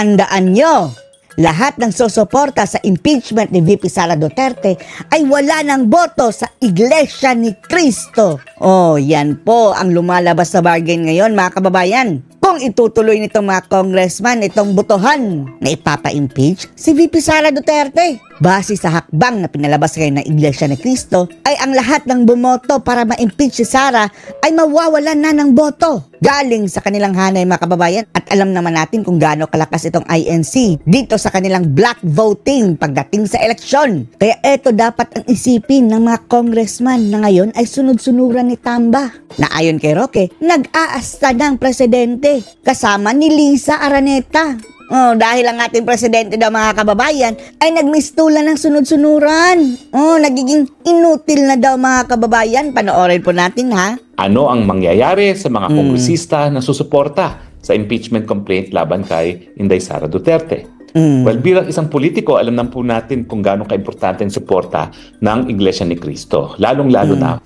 Tandaan nyo, lahat ng susuporta sa impeachment ni VP Sara Duterte ay wala ng boto sa Iglesia ni Cristo. Oh, yan po ang lumalabas sa bargain ngayon, mga kababayan. Kung itutuloy nitong mga congressman itong botohan na ipapa-impeach si VP Sara Duterte, base sa hakbang na pinalabas ngayon ng Iglesia ni Cristo, ay ang lahat ng bumoto para ma-impeach si Sara ay mawawalan na ng boto galing sa kanilang hanay, mga kababayan. At alam naman natin kung gaano kalakas itong INC dito sa kanilang black voting pagdating sa eleksyon. Kaya ito dapat ang isipin ng mga congressman na ngayon ay sunod-sunuran ni Tamba, na ayon kay Roque, nag-aasta ng presidente kasama ni Lisa Araneta. Oh, dahil ang ating presidente daw, mga kababayan, ay nagmistulan ng sunod-sunuran. Oh, nagiging inutil na daw, mga kababayan. Panoorin po natin, ha? Ano ang mangyayari sa mga kongresista na susuporta sa impeachment complaint laban kay Inday Sara Duterte? Well, bilang isang politiko, alam na po natin kung gaano ka-importante ang suporta ng Iglesia ni Cristo. Lalong-lalo na.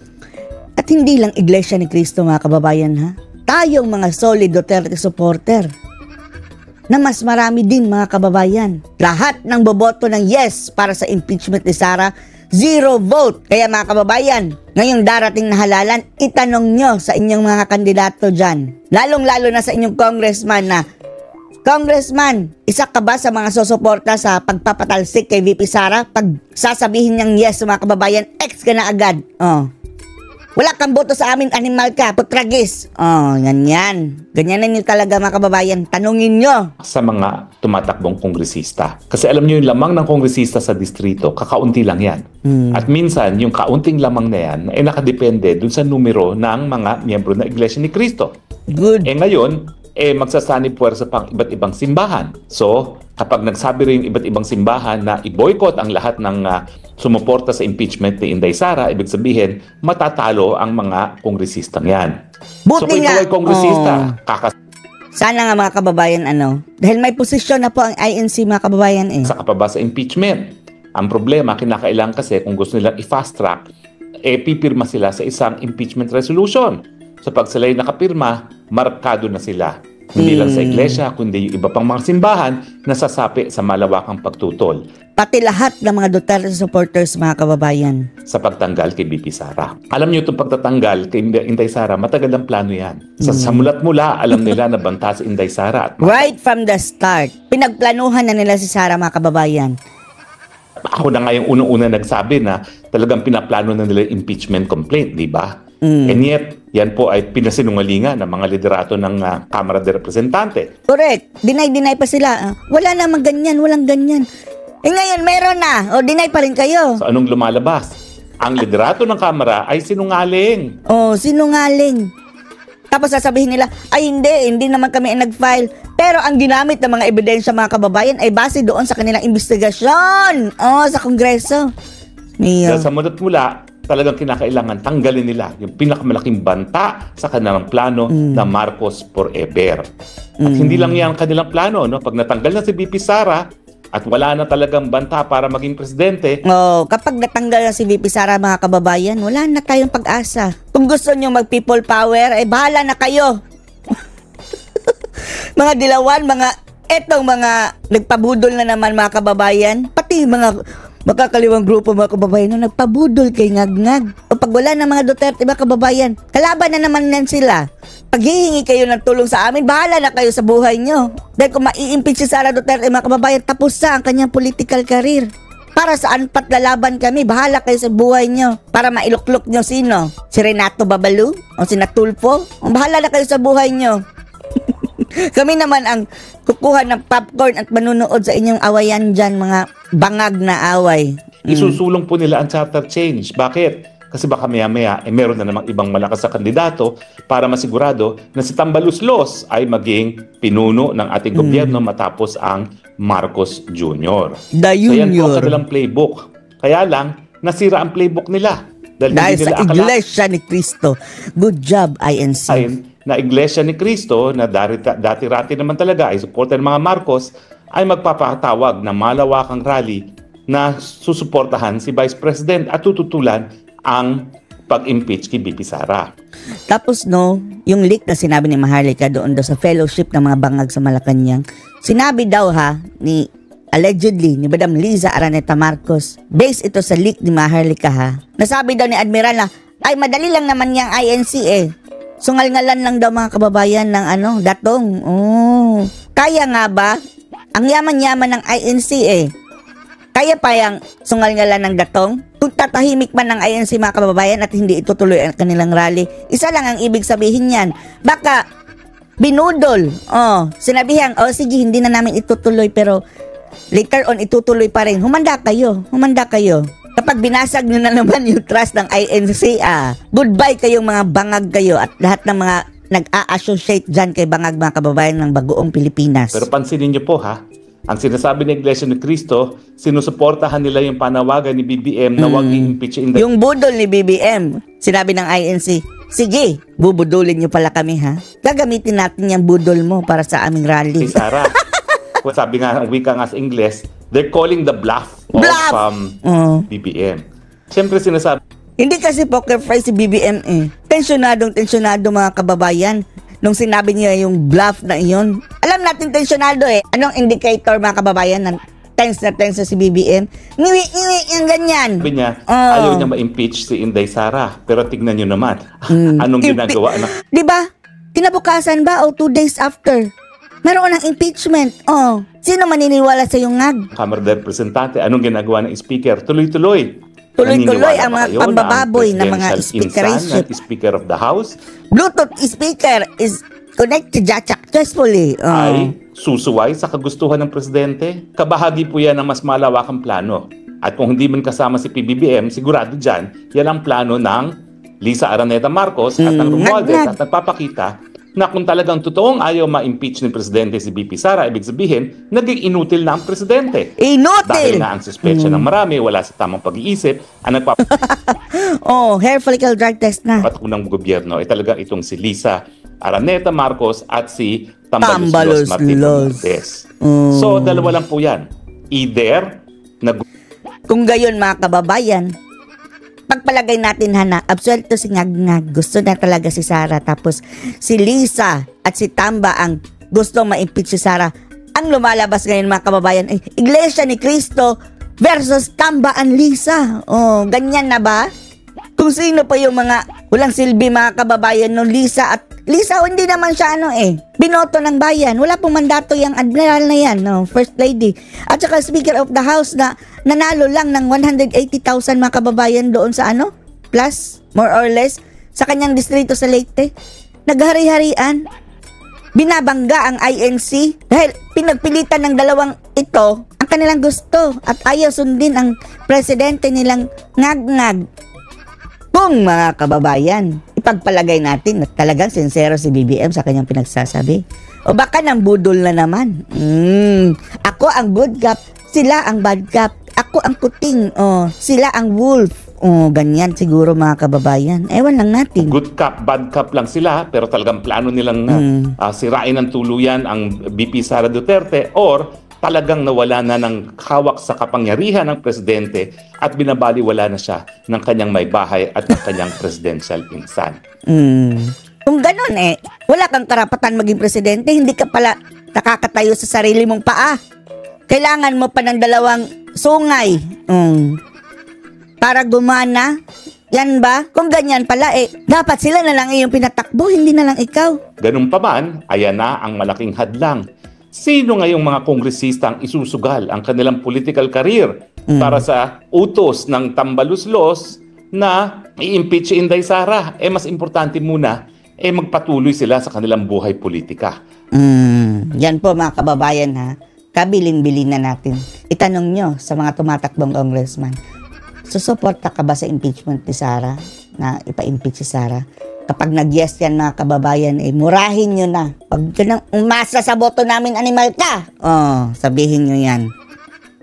At hindi lang Iglesia ni Cristo, mga kababayan, ha? Tayong mga solid Duterte supporter na mas marami din, mga kababayan. Lahat ng boboto ng yes para sa impeachment ni Sara, 0 vote. Kaya, mga kababayan, ngayong darating na halalan, itanong nyo sa inyong mga kandidato dyan. Lalong-lalo na sa inyong congressman na, Congressman, isa ka ba sa mga susuporta sa pagpapatalsik kay VP Sara? Pag sasabihin niyang yes, mga kababayan, X ka na agad. Oh. Wala kang boto sa amin, animal ka, putragis. Oh, ganyan. Ganyan nyo talaga, mga kababayan. Tanungin nyo. Sa mga tumatakbong kongresista. Kasi alam nyo, yung lamang ng kongresista sa distrito, kakaunti lang yan. At minsan, yung kaunting lamang na yan, ay nakadepende dun sa numero ng mga miyembro ng Iglesia ni Cristo. Good. Ngayon, magsasanib puwersa pang iba't ibang simbahan. So, kapag nagsabi rin iba't ibang simbahan na i-boycott ang lahat ng sumuporta sa impeachment ni Inday Sara, ibig sabihin, matatalo ang mga kongresistang yan. Buti so, kung ikaw ay kongresista, sana nga, mga kababayan, dahil may posisyon na po ang INC, mga kababayan, saka pa ba sa impeachment? Ang problema, kinakailangan kasi kung gusto nilang i-fast track, pipirma sila sa isang impeachment resolution. So pag sila'y nakapirma, markado na sila. Hindi lang sa iglesia, kundi yung iba pang mga simbahan na sasapi sa malawakang pagtutol. Pati lahat ng mga Duterte supporters, mga kababayan. Sa pagtanggal kay VP Sara. Alam niyo itong pagtatanggal kay Inday Sara, matagal ang plano yan. Sa mulat-mula, alam nila na banta si Inday Sara. Right from the start, pinagplanuhan na nila si Sara, mga kababayan. Ako na nga yung unang-una nagsabi na talagang pinaplano na nila impeachment complaint, di ba? And yet, yan po ay pinasinungalingan ng mga liderato ng Kamara de Representante. Correct. Deny pa sila. Wala namang ganyan, walang ganyan. Ngayon, meron na. O, deny pa rin kayo. So, anong lumalabas? Ang liderato ng Kamara ay sinungaling. Oh, sinungaling. Tapos sasabihin nila, ay hindi naman kami nag-file. Pero ang ginamit ng mga ebidensya, mga kababayan, ay base doon sa kanilang investigasyon. Oh, sa Kongreso. Sa mulat-mula, talagang kinakailangan tanggalin nila yung pinakamalaking banta sa kanilang plano na Marcos forever. At hindi lang yan kanilang plano, no? Pag natanggal na si VP Sara at wala na talagang banta para maging presidente. Oh, kapag natanggal na si VP Sara, mga kababayan, wala na tayong pag-asa. Kung gusto nyo mag-people power, bahala na kayo. Mga dilawan, etong mga nagpabudol na naman, mga kababayan, pati mga makakaliwang grupo, mga kababayan, no, nagpabudol kay ngag-ngag. O pag wala ng mga Duterte, mga kababayan, kalaban na naman yan sila. Pag hihingi kayo ng tulong sa amin, bahala na kayo sa buhay nyo. Dahil kung mai-impeach si Sara Duterte, mga kababayan, tapos sa ang kanyang political career. Para saan pat lalaban kami, bahala kayo sa buhay nyo. Para mailuklok nyo sino? Si Renato Babalu? O si Natulfo? O bahala na kayo sa buhay nyo. Kami naman ang kukuha ng popcorn at manunood sa inyong awayan dyan, mga bangag na away. Isusulong po nila ang charter change. Bakit? Kasi baka maya-maya, meron na namang ibang malakas na kandidato para masigurado na si Tambaluslos ay maging pinuno ng ating gobyerno matapos ang Marcos Jr. The Junior. So yan po ang kanilang playbook. Kaya lang, nasira ang playbook nila. Dahil sa Iglesia ni Cristo. Good job, INC. Na Iglesia ni Cristo, na dati-rati naman talaga ay supporter ng mga Marcos, ay magpapatawag na malawakang rally na susuportahan si Vice President at tututulan ang pag-impeach kay BP Sara. Tapos no, yung leak na sinabi ni Maharlika doon sa fellowship ng mga bangag sa Malacanang, sinabi daw ni allegedly ni Madam Liza Araneta Marcos, based ito sa leak ni Maharlika nasabi daw ni Admiral na, ay madali lang naman yung INC Sungal-ngalan lang daw mga kababayan ng datong. Oh. Kaya nga ba? Ang yaman-yaman ng INC Kaya pa yung sungal-ngalan ng datong? Kung tatahimik man ng INC mga kababayan at hindi itutuloy ang kanilang rally, isa lang ang ibig sabihin yan. Baka binudol. Sinabihan, sige, hindi na namin itutuloy pero later on itutuloy pa rin. Humanda kayo. Kapag binasag nyo na naman yung trust ng INC, goodbye kayong mga bangag kayo at lahat ng mga nag-a-associate dyan kay bangag mga kababayan ng bagoong Pilipinas. Pero pansinin nyo po ang sinasabi ng Iglesia ni Cristo, sinusuportahan nila yung panawagan ni BBM na huwag i-impeach Yung budol ni BBM, sinabi ng INC, sige, bubudulin nyo pala kami Gagamitin natin yung budol mo para sa aming rally. Si Sara, sabi nga ang wika nga sa Ingles, they're calling the bluff of BBM. Siyempre sinasabi, hindi kasi poker face si BBM Tensyonado mga kababayan nung sinabi niya yung bluff na iyon. Alam natin tensyonado Anong indicator mga kababayan na tense na si BBM? Niwi yung ganyan. Sabi niya, ayaw niya ma-impeach si Inday Sara. Pero tignan niyo naman, anong ginagawa na. Diba? Kinabukasan ba o 2 days after? Meron ng impeachment. Sino maniniwala sa yung ngag? Kamara de Representante, anong ginagawa ng speaker? Tuloy-tuloy ang mga pambababoy na mga speakership. Speaker of the House, Bluetooth speaker is connected successfully. Ay susuway sa kagustuhan ng presidente. Kabahagi po yan ng mas malawakang plano. At kung hindi man kasama si PBBM, sigurado dyan, yan ang plano ng Liza Araneta Marcos at ng Romualdez at nagpapakita na kung talagang totoong ayaw ma-impeach ng presidente si BP Sara, ibig sabihin, naging inutil na ang presidente. Inutil! Dahil na ang suspetsya ng marami, wala sa tamang pag-iisip, ang hair follicle drug test na. ng gobyerno ay talagang itong si Liza Araneta Marcos at si Tambaluslos Martin Romualdez. So, dalawa lang po yan. Either, kung gayon mga kababayan, pagpalagay natin absuelto si Ngag-Ngag, gusto na talaga si Sara, tapos si Liza at si Tamba ang gusto ma-impeach si Sara. Ang lumalabas ngayon mga kababayan ay Iglesia ni Cristo versus Tamba and Liza. Ganyan na ba? Kung sino pa yung mga walang silbi mga kababayan no Liza hindi naman siya binoto ng bayan. Wala pong mandato yung admiral na yan, First Lady. At saka Speaker of the House na nanalo lang ng 180,000 mga kababayan doon sa plus, more or less, sa kanyang distrito sa Leyte. Naghari-harian. Binabangga ang INC dahil pinagpilitan ng dalawang ito ang kanilang gusto at ayaw sundin ang presidente nilang Ngag-Ngag. Kung mga kababayan, ipagpalagay natin na talagang sincero si BBM sa kanyang pinagsasabi. O baka nang budol na naman. Ako ang good cop, sila ang bad cop. Ako ang kuting, sila ang wolf. Ganyan siguro mga kababayan. Ewan lang natin. Good cop, bad cop lang sila, pero talagang plano nilang sirain ng tuluyan ang BP Sara Duterte or talagang nawala na ng hawak sa kapangyarihan ng presidente at binabaliwala na siya ng kanyang may bahay at ng kanyang presidential insan. Kung ganun wala kang karapatan maging presidente, hindi ka pala nakakatayo sa sarili mong paa. Kailangan mo pa ng dalawang sungay para gumana. Yan ba? Kung ganyan pala dapat sila na lang yung pinatakbo, hindi na lang ikaw. Ganun pa man, ayan na ang malaking hadlang. Sino ngayong mga kongresista ang isusugal ang kanilang political career para sa utos ng Tambaluslos na i-impeach si Inday Sara? Mas importante muna, magpatuloy sila sa kanilang buhay politika. Yan po mga kababayan kabilin-bilin na natin. Itanong nyo sa mga tumatakbong congressman, susuporta ka ba sa impeachment ni Sara? Na ipa-impeach si Sara? Kapag nag-yes yan mga kababayan, murahin nyo na. Pag nang umasa sa boto namin, animal ka. Sabihin nyo yan.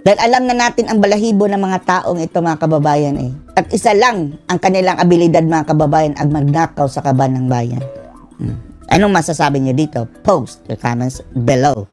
Dahil alam na natin ang balahibo ng mga taong ito mga kababayan At isa lang ang kanilang abilidad mga kababayan ang magnakaw sa kaban ng bayan. Anong masasabi nyo dito? Post your comments below.